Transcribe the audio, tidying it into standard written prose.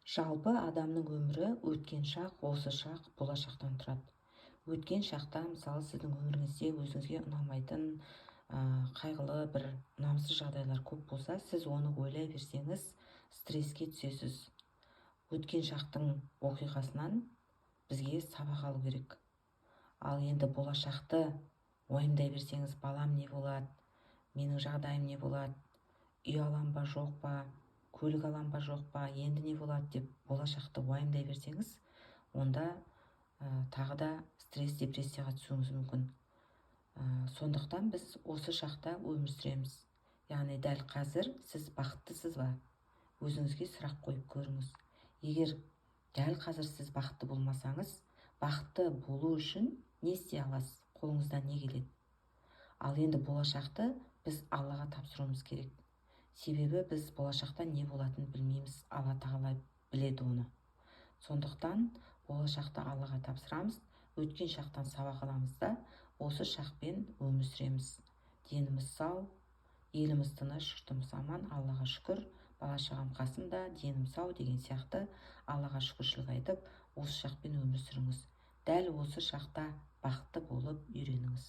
Жалпы адамның өмірі өткен шақ, осы шақ, болашақтан тұрады. Өткен шақта, мысалы, сіздің өміріңізде өзіңізге ұнамайтын, қайғылы бір ұнамсыз жағдайлар көп болса, сіз оны ойлай берсеңіз, стресске түсесіз. Өткен шақтың оқиғасынан бізге сабақ алу керек. Ал енді болашақты уайымдай берсеңіз, балам не болады, менің жағдайым не болады, үй алам ба жоқ па, көлік алам ба жоқ па, енді не болады деп болашақты уайымдай берсеңіз, онда тағы да стресс, депрессияға түсуіңіз мүмкін. Сондықтан біз осы шақта өмір сүреміз. Яғни дәл қазір сіз бақыттысыз ба? Өзіңізге сұрақ қойып көріңіз. Егер дәл қазір сіз бақытты болмасаңыз, бақытты болу үшін не істей аласыз? Қолыңыздан не келеді? Ал енді болашақты біз Аллаға тапсыруымыз керек. Себебі біз болашақта не болатынын білмейміз, Алла тағала біледі оны. Сондықтан болашақты Аллаға тапсырамыз, өткен шақтан сабақ аламыз да осы шақпен өмір сүреміз. Деніміз сау, еліміз тыныш, жұртымыз аман, Аллаға шүкір, бала шағам қасымда, денім сау деген сияқты Аллаға шүкіршілік айтып, осы шақпен өмір сүріңіз. Дәл осы шақта бақытты болып үйреніңіз.